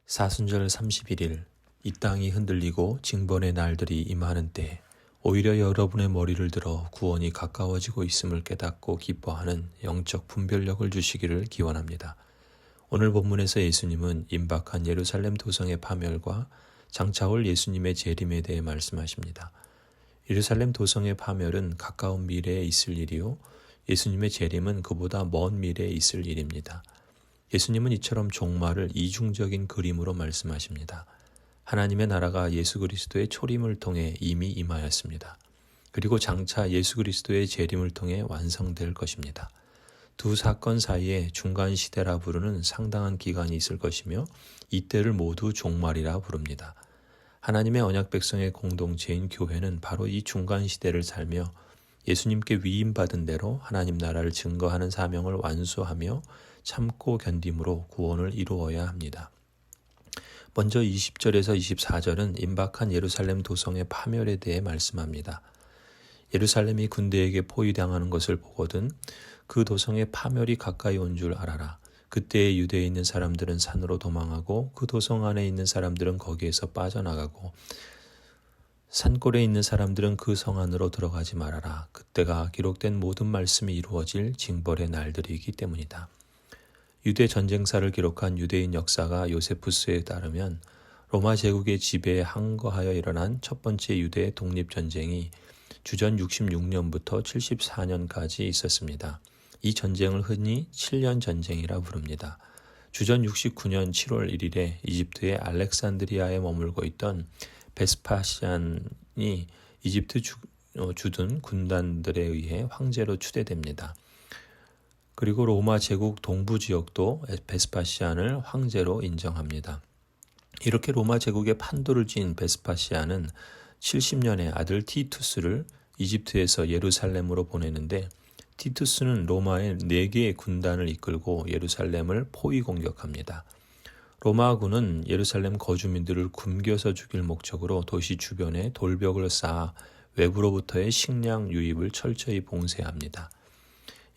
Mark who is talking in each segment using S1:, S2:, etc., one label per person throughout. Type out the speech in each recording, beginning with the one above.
S1: 사순절 31일 이 땅이 흔들리고 징벌의 날들이 임하는 때 오히려 여러분의 머리를 들어 구원이 가까워지고 있음을 깨닫고 기뻐하는 영적 분별력을 주시기를 기원합니다. 오늘 본문에서 예수님은 임박한 예루살렘 도성의 파멸과 장차올 예수님의 재림에 대해 말씀하십니다. 예루살렘 도성의 파멸은 가까운 미래에 있을 일이요, 예수님의 재림은 그보다 먼 미래에 있을 일입니다. 예수님은 이처럼 종말을 이중적인 그림으로 말씀하십니다. 하나님의 나라가 예수 그리스도의 초림을 통해 이미 임하였습니다. 그리고 장차 예수 그리스도의 재림을 통해 완성될 것입니다. 두 사건 사이에 중간 시대라 부르는 상당한 기간이 있을 것이며 이때를 모두 종말이라 부릅니다. 하나님의 언약 백성의 공동체인 교회는 바로 이 중간 시대를 살며 예수님께 위임받은 대로 하나님 나라를 증거하는 사명을 완수하며 참고 견딤으로 구원을 이루어야 합니다. 먼저 20절에서 24절은 임박한 예루살렘 도성의 파멸에 대해 말씀합니다. 예루살렘이 군대에게 포위당하는 것을 보거든 그 도성의 파멸이 가까이 온 줄 알아라. 그때에 유대에 있는 사람들은 산으로 도망하고 그 도성 안에 있는 사람들은 거기에서 빠져나가고 산골에 있는 사람들은 그 성 안으로 들어가지 말아라. 그때가 기록된 모든 말씀이 이루어질 징벌의 날들이기 때문이다. 유대 전쟁사를 기록한 유대인 역사가 요세푸스에 따르면 로마 제국의 지배에 항거하여 일어난 첫 번째 유대 독립전쟁이 주전 66년부터 74년까지 있었습니다. 이 전쟁을 흔히 7년 전쟁이라 부릅니다. 주전 69년 7월 1일에 이집트의 알렉산드리아에 머물고 있던 베스파시안이 이집트 주둔 군단들에 의해 황제로 추대됩니다. 그리고 로마 제국 동부 지역도 베스파시안을 황제로 인정합니다. 이렇게 로마 제국의 판도를 쥔 베스파시안은 70년에 아들 티투스를 이집트에서 예루살렘으로 보내는데 티투스는 로마의 4개의 군단을 이끌고 예루살렘을 포위 공격합니다. 로마군은 예루살렘 거주민들을 굶겨서 죽일 목적으로 도시 주변에 돌벽을 쌓아 외부로부터의 식량 유입을 철저히 봉쇄합니다.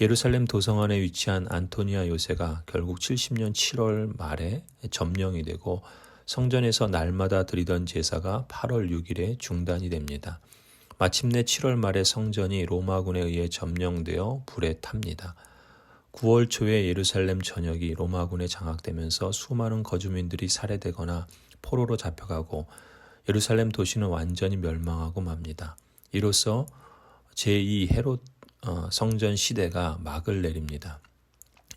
S1: 예루살렘 도성 안에 위치한 안토니아 요새가 결국 70년 7월 말에 점령이 되고 성전에서 날마다 드리던 제사가 8월 6일에 중단이 됩니다. 마침내 7월 말에 성전이 로마군에 의해 점령되어 불에 탑니다. 9월 초에 예루살렘 전역이 로마군에 장악되면서 수많은 거주민들이 살해되거나 포로로 잡혀가고 예루살렘 도시는 완전히 멸망하고 맙니다. 이로써 제2 헤롯 성전 시대가 막을 내립니다.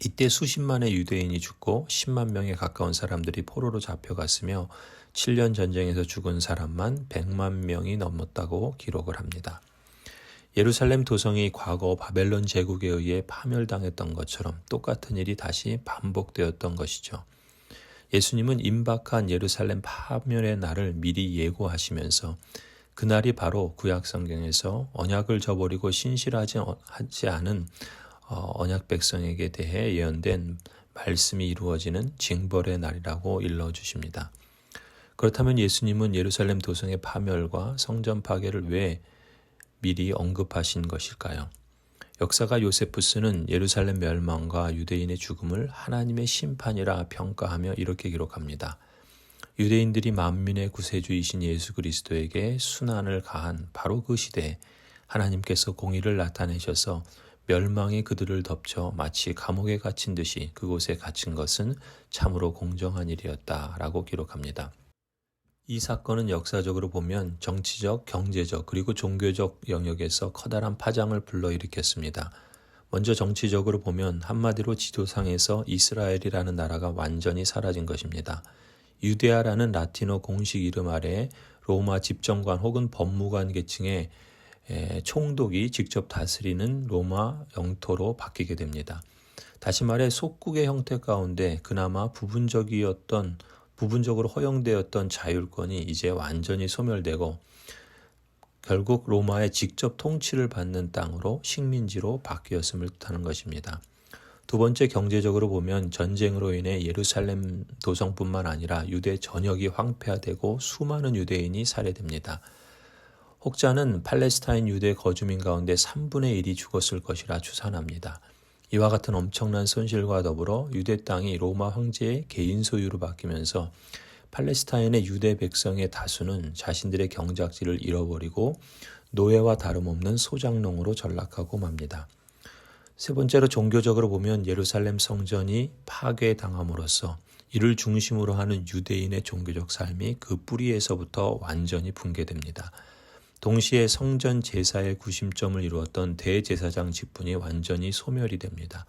S1: 이때 수십만의 유대인이 죽고 10만 명에 가까운 사람들이 포로로 잡혀갔으며 7년 전쟁에서 죽은 사람만 100만 명이 넘었다고 기록을 합니다. 예루살렘 도성이 과거 바벨론 제국에 의해 파멸당했던 것처럼 똑같은 일이 다시 반복되었던 것이죠. 예수님은 임박한 예루살렘 파멸의 날을 미리 예고하시면서 그날이 바로 구약 성경에서 언약을 저버리고 신실하지 않은 언약 백성에게 대해 예언된 말씀이 이루어지는 징벌의 날이라고 일러주십니다. 그렇다면 예수님은 예루살렘 도성의 파멸과 성전 파괴를 왜 미리 언급하신 것일까요? 역사가 요세푸스는 예루살렘 멸망과 유대인의 죽음을 하나님의 심판이라 평가하며 이렇게 기록합니다. 유대인들이 만민의 구세주이신 예수 그리스도에게 순환을 가한 바로 그 시대에 하나님께서 공의를 나타내셔서 멸망이 그들을 덮쳐 마치 감옥에 갇힌 듯이 그곳에 갇힌 것은 참으로 공정한 일이었다라고 기록합니다. 이 사건은 역사적으로 보면 정치적, 경제적 그리고 종교적 영역에서 커다란 파장을 불러일으켰습니다. 먼저 정치적으로 보면 한마디로 지도상에서 이스라엘이라는 나라가 완전히 사라진 것입니다. 유데아라는 라틴어 공식 이름 아래에 로마 집정관 혹은 법무관 계층의 총독이 직접 다스리는 로마 영토로 바뀌게 됩니다. 다시 말해 속국의 형태 가운데 그나마 부분적으로 허용되었던 자율권이 이제 완전히 소멸되고 결국 로마의 직접 통치를 받는 땅으로 식민지로 바뀌었음을 뜻하는 것입니다. 두 번째, 경제적으로 보면 전쟁으로 인해 예루살렘 도성뿐만 아니라 유대 전역이 황폐화되고 수많은 유대인이 살해됩니다. 혹자는 팔레스타인 유대 거주민 가운데 3분의 1이 죽었을 것이라 추산합니다. 이와 같은 엄청난 손실과 더불어 유대 땅이 로마 황제의 개인 소유로 바뀌면서 팔레스타인의 유대 백성의 다수는 자신들의 경작지를 잃어버리고 노예와 다름없는 소작농으로 전락하고 맙니다. 세 번째로 종교적으로 보면 예루살렘 성전이 파괴당함으로써 이를 중심으로 하는 유대인의 종교적 삶이 그 뿌리에서부터 완전히 붕괴됩니다. 동시에 성전 제사의 구심점을 이루었던 대제사장 직분이 완전히 소멸이 됩니다.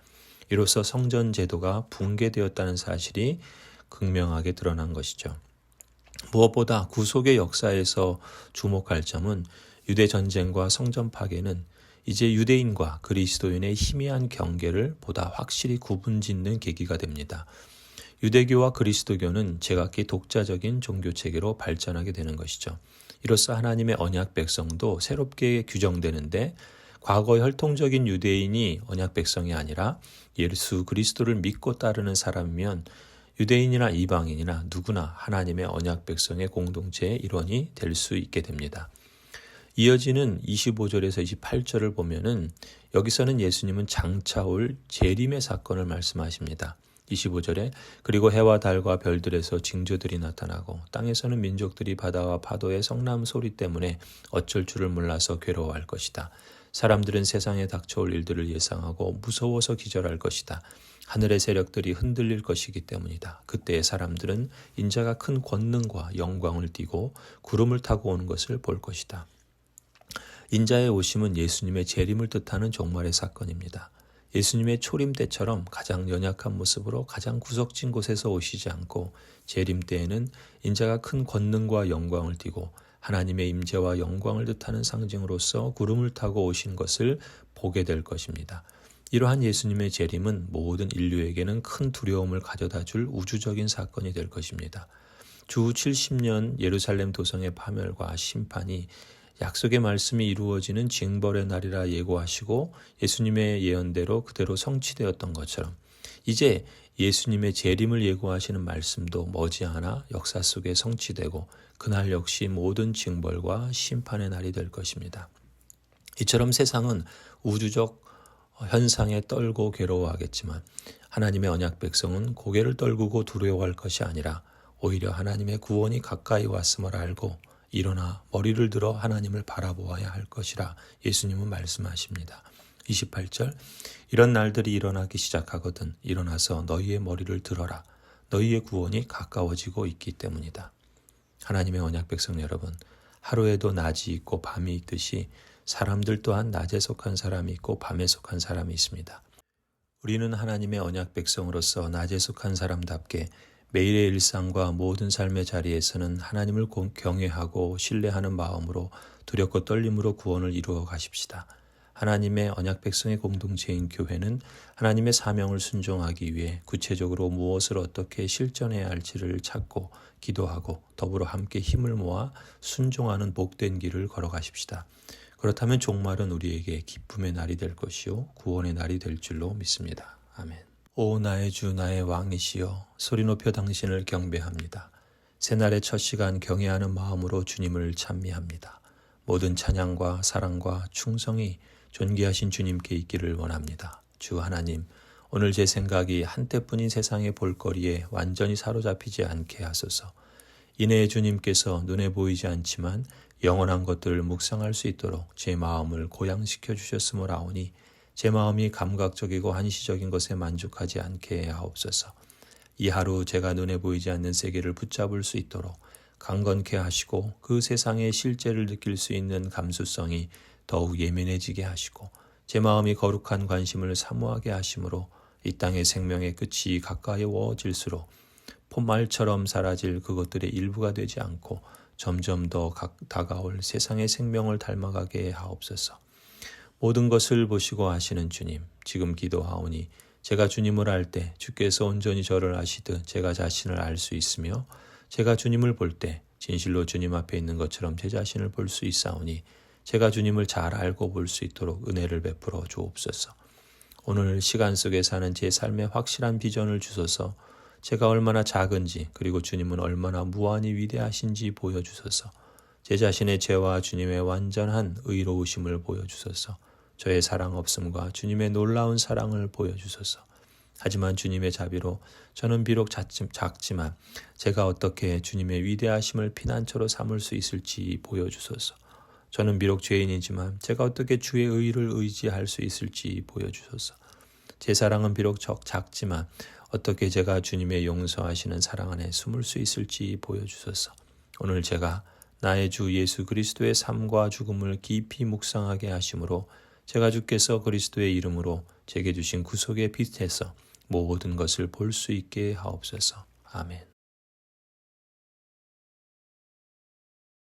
S1: 이로써 성전 제도가 붕괴되었다는 사실이 극명하게 드러난 것이죠. 무엇보다 구속의 역사에서 주목할 점은 유대 전쟁과 성전 파괴는 이제 유대인과 그리스도인의 희미한 경계를 보다 확실히 구분짓는 계기가 됩니다. 유대교와 그리스도교는 제각기 독자적인 종교체계로 발전하게 되는 것이죠. 이로써 하나님의 언약 백성도 새롭게 규정되는데 과거의 혈통적인 유대인이 언약 백성이 아니라 예수 그리스도를 믿고 따르는 사람이면 유대인이나 이방인이나 누구나 하나님의 언약 백성의 공동체의 일원이 될 수 있게 됩니다. 이어지는 25절에서 28절을 보면은 여기서는 예수님은 장차 올 재림의 사건을 말씀하십니다. 25절에 그리고 해와 달과 별들에서 징조들이 나타나고 땅에서는 민족들이 바다와 파도의 성남 소리 때문에 어쩔 줄을 몰라서 괴로워할 것이다. 사람들은 세상에 닥쳐올 일들을 예상하고 무서워서 기절할 것이다. 하늘의 세력들이 흔들릴 것이기 때문이다. 그때의 사람들은 인자가 큰 권능과 영광을 띠고 구름을 타고 오는 것을 볼 것이다. 인자의 오심은 예수님의 재림을 뜻하는 종말의 사건입니다. 예수님의 초림 때처럼 가장 연약한 모습으로 가장 구석진 곳에서 오시지 않고 재림 때에는 인자가 큰 권능과 영광을 띠고 하나님의 임재와 영광을 뜻하는 상징으로서 구름을 타고 오신 것을 보게 될 것입니다. 이러한 예수님의 재림은 모든 인류에게는 큰 두려움을 가져다 줄 우주적인 사건이 될 것입니다. 주 70년 예루살렘 도성의 파멸과 심판이 약속의 말씀이 이루어지는 징벌의 날이라 예고하시고 예수님의 예언대로 그대로 성취되었던 것처럼 이제 예수님의 재림을 예고하시는 말씀도 머지않아 역사 속에 성취되고 그날 역시 모든 징벌과 심판의 날이 될 것입니다. 이처럼 세상은 우주적 현상에 떨고 괴로워하겠지만 하나님의 언약 백성은 고개를 떨구고 두려워할 것이 아니라 오히려 하나님의 구원이 가까이 왔음을 알고 일어나 머리를 들어 하나님을 바라보아야 할 것이라 예수님은 말씀하십니다. 28절 이런 날들이 일어나기 시작하거든 일어나서 너희의 머리를 들어라. 너희의 구원이 가까워지고 있기 때문이다. 하나님의 언약 백성 여러분, 하루에도 낮이 있고 밤이 있듯이 사람들 또한 낮에 속한 사람이 있고 밤에 속한 사람이 있습니다. 우리는 하나님의 언약 백성으로서 낮에 속한 사람답게 매일의 일상과 모든 삶의 자리에서는 하나님을 경외하고 신뢰하는 마음으로 두렵고 떨림으로 구원을 이루어 가십시다. 하나님의 언약 백성의 공동체인 교회는 하나님의 사명을 순종하기 위해 구체적으로 무엇을 어떻게 실천해야 할지를 찾고 기도하고 더불어 함께 힘을 모아 순종하는 복된 길을 걸어가십시다. 그렇다면 종말은 우리에게 기쁨의 날이 될 것이요 구원의 날이 될 줄로 믿습니다. 아멘. 오 나의 주 나의 왕이시여 소리 높여 당신을 경배합니다. 새날의 첫 시간 경외하는 마음으로 주님을 찬미합니다. 모든 찬양과 사랑과 충성이 존귀하신 주님께 있기를 원합니다. 주 하나님, 오늘 제 생각이 한때뿐인 세상의 볼거리에 완전히 사로잡히지 않게 하소서. 이내 주님께서 눈에 보이지 않지만 영원한 것들을 묵상할 수 있도록 제 마음을 고양시켜 주셨으므로 아오니 제 마음이 감각적이고 한시적인 것에 만족하지 않게 하옵소서. 이 하루 제가 눈에 보이지 않는 세계를 붙잡을 수 있도록 강건케 하시고 그 세상의 실제를 느낄 수 있는 감수성이 더욱 예민해지게 하시고 제 마음이 거룩한 관심을 사모하게 하심으로 이 땅의 생명의 끝이 가까워질수록 폿말처럼 사라질 그것들의 일부가 되지 않고 점점 더 다가올 세상의 생명을 닮아가게 하옵소서. 모든 것을 보시고 아시는 주님, 지금 기도하오니 제가 주님을 알 때 주께서 온전히 저를 아시듯 제가 자신을 알 수 있으며 제가 주님을 볼 때 진실로 주님 앞에 있는 것처럼 제 자신을 볼 수 있사오니 제가 주님을 잘 알고 볼 수 있도록 은혜를 베풀어 주옵소서. 오늘 시간 속에 사는 제 삶에 확실한 비전을 주소서. 제가 얼마나 작은지 그리고 주님은 얼마나 무한히 위대하신지 보여주소서. 제 자신의 죄와 주님의 완전한 의로우심을 보여주소서. 저의 사랑 없음과 주님의 놀라운 사랑을 보여주소서. 하지만 주님의 자비로 저는 비록 작지만 제가 어떻게 주님의 위대하심을 피난처로 삼을 수 있을지 보여주소서. 저는 비록 죄인이지만 제가 어떻게 주의 의를 의지할 수 있을지 보여주소서. 제 사랑은 비록 작지만 어떻게 제가 주님의 용서하시는 사랑 안에 숨을 수 있을지 보여주소서. 오늘 제가 나의 주 예수 그리스도의 삶과 죽음을 깊이 묵상하게 하심으로 제가 주께서 그리스도의 이름으로 제게 주신 구속의 빛에서 모든 것을 볼 수 있게 하옵소서. 아멘.